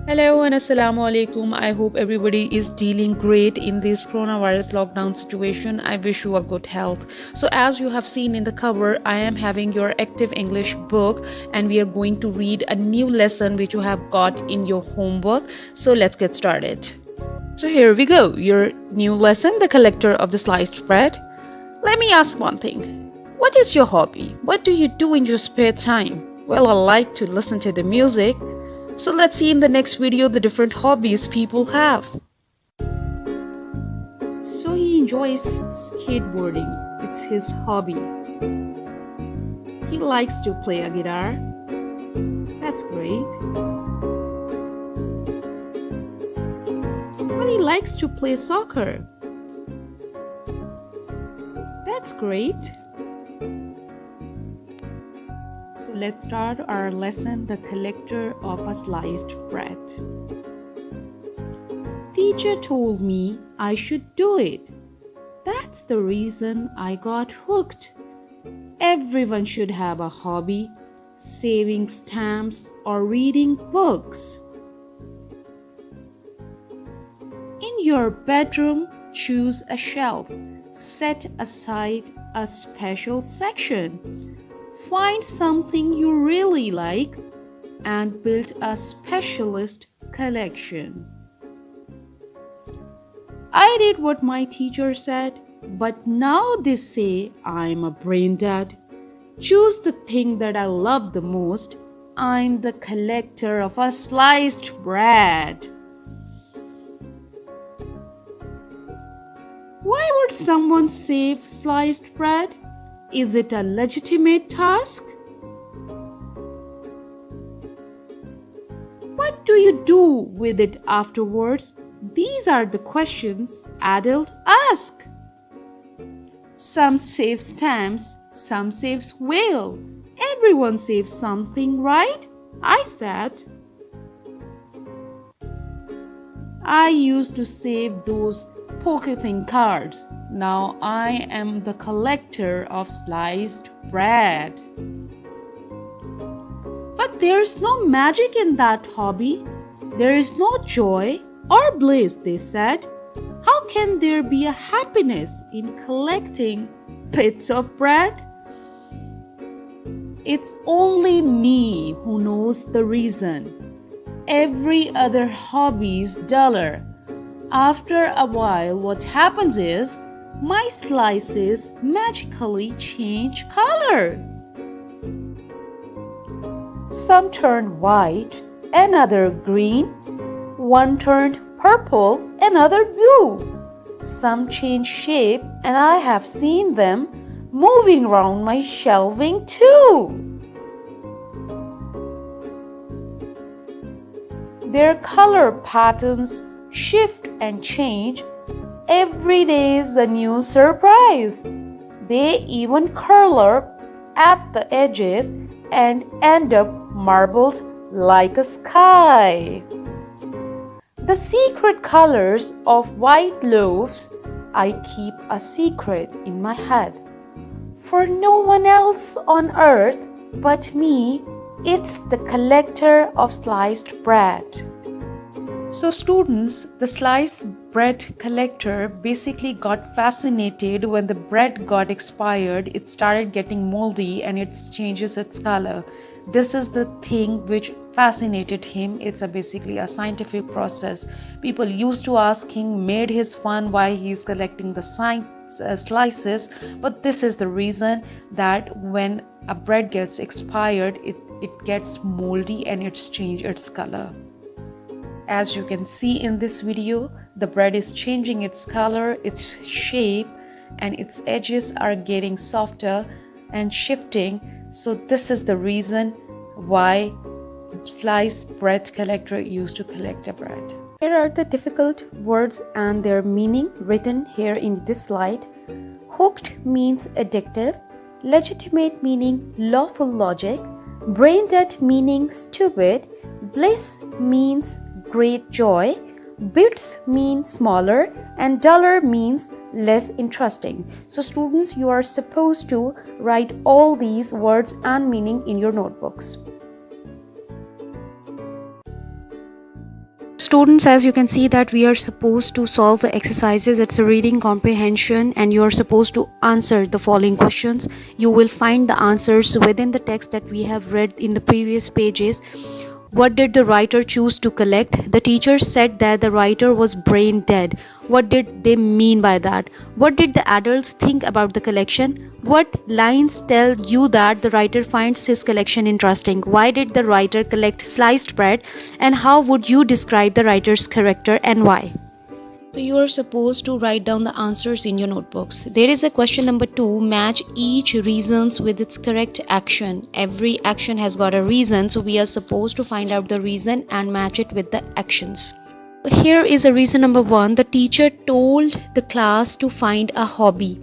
Hello and assalamu alaikum. I hope everybody is dealing great in this coronavirus lockdown situation. I wish you a good health. So as you have seen in the cover, I am having your active English book and we are going to read a new lesson which you have got in your homework. So let's get started. So here we go. Your new lesson, The Collector of the Sliced Bread. Let me ask one thing. What is your hobby? What do you do in your spare time? Well, I like to listen to the music. So let's see in the next video the different hobbies people have. So he enjoys skateboarding. It's his hobby. He likes to play a guitar. That's great. But he likes to play soccer. That's great. So let's start our lesson, The Collector of a Sliced Bread. Teacher told me I should do it. That's the reason I got hooked. Everyone should have a hobby, saving stamps or reading books. In your bedroom, choose a shelf. Set aside a special section. Find something you really like and build a specialist collection. I did what my teacher said, but now they say I'm a brain dead. Choose the thing that I love the most. I'm the collector of a sliced bread. Why would someone save sliced bread? Is it a legitimate task? What do you do with it afterwards? These are the questions adults ask. Some save stamps, some saves whale. Everyone saves something, right? I said. I used to save those pocketing cards. Now I am the collector of sliced bread. But there's no magic in that hobby. There is no joy or bliss, they said. How can there be a happiness in collecting bits of bread? It's only me who knows the reason. Every other hobby is duller. After a while, what happens is my slices magically change color. Some turned white, another green, one turned purple, another blue. Some changed shape, and I have seen them moving around my shelving too. Their color patterns shift and change. Every day is a new surprise. They even curl up at the edges and end up marbled like a sky. The secret colors of white loaves I keep a secret in my head. For no one else on earth but me, it's the collector of sliced bread. So students, the sliced bread collector basically got fascinated when the bread got expired. It started getting moldy and it changes its color. This is the thing which fascinated him. It's basically a scientific process. People used to ask him, made his fun why he's collecting the slices, but this is the reason that when a bread gets expired, it gets moldy and it's changed its color. As you can see in this video, the bread is changing its color, its shape, and its edges are getting softer and shifting. So this is the reason why sliced bread collector used to collect the bread. Here are the difficult words and their meaning written here in this slide. Hooked means addictive, legitimate meaning lawful logic, brain dead meaning stupid, bliss means great joy, bits means smaller, and duller means less interesting. So students, you are supposed to write all these words and meaning in your notebooks. Students, as you can see that we are supposed to solve the exercises. It's a reading comprehension and you are supposed to answer the following questions. You will find the answers within the text that we have read in the previous pages. What did the writer choose to collect? The teacher said that the writer was brain dead. What did they mean by that? What did the adults think about the collection? What lines tell you that the writer finds his collection interesting? Why did the writer collect sliced bread? And how would you describe the writer's character and why? So you are supposed to write down the answers in your notebooks. There is a question number 2. Match each reasons with its correct action. Every action has got a reason, so we are supposed to find out the reason and match it with the actions. Here is a reason number 1. The teacher told the class to find a hobby.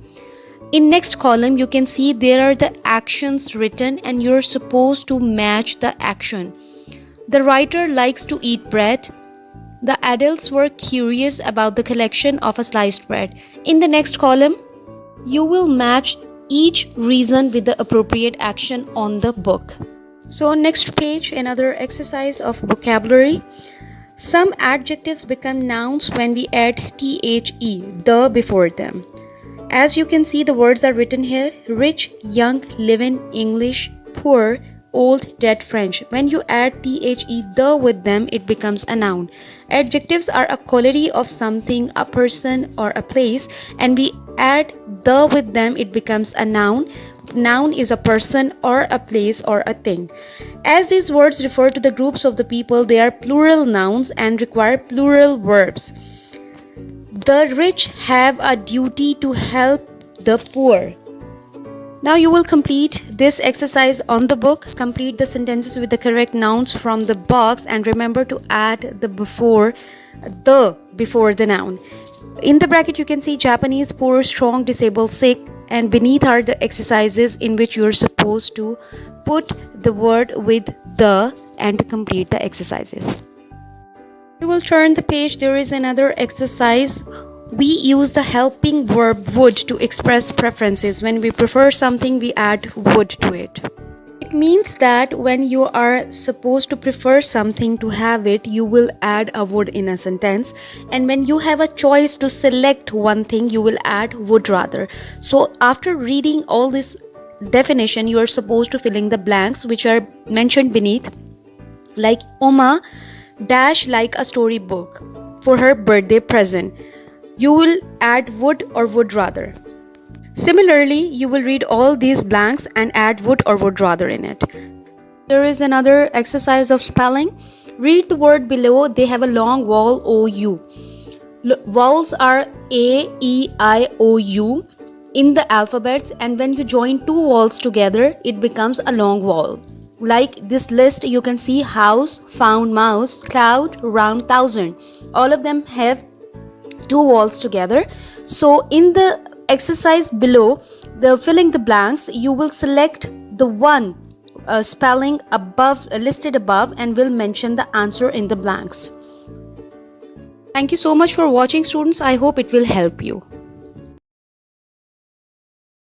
In next column you can see there are the actions written and you're supposed to match the action. The writer likes to eat bread. The adults were curious about the collection of a sliced bread. In the next column, you will match each reason with the appropriate action on the book. So on next page, another exercise of vocabulary. Some adjectives become nouns when we add the before them. As you can see, the words are written here: rich, young, living, English, poor, old, dead, French. When you add the with them, it becomes a noun. Adjectives are a quality of something, a person or a place, and we add the with them, it becomes a noun. Noun is a person or a place or a thing. As these words refer to the groups of the people, they are plural nouns and require plural verbs. The rich have a duty to help the poor. Now you will complete this exercise on the book. Complete the sentences with the correct nouns from the box and remember to add the before the noun. In the bracket you can see Japanese, poor, strong, disabled, sick, and beneath are the exercises in which you are supposed to put the word with the and to complete the exercises. You will turn the page. There is another exercise. We use the helping verb would to express preferences. When we prefer something, we add would to it. It means that when you are supposed to prefer something to have it, you will add a would in a sentence. And when you have a choice to select one thing, you will add would rather. So after reading all this definition, you are supposed to fill in the blanks which are mentioned beneath. Like Oma dash like a storybook for her birthday present. You will add would or would rather. Similarly, you will read all these blanks and add would or would rather in it. There is another exercise of spelling. Read the word below. They have a long vowel OU. Vowels are A, E, I, O, U in the alphabets, and when you join two vowels together, it becomes a long vowel. Like this list, you can see house, found, mouse, cloud, round, thousand. All of them have two vowels together. So in the exercise below, the filling the blanks, you will select the one spelling above listed above and will mention the answer in the blanks. Thank you so much for watching, students. I hope it will help you.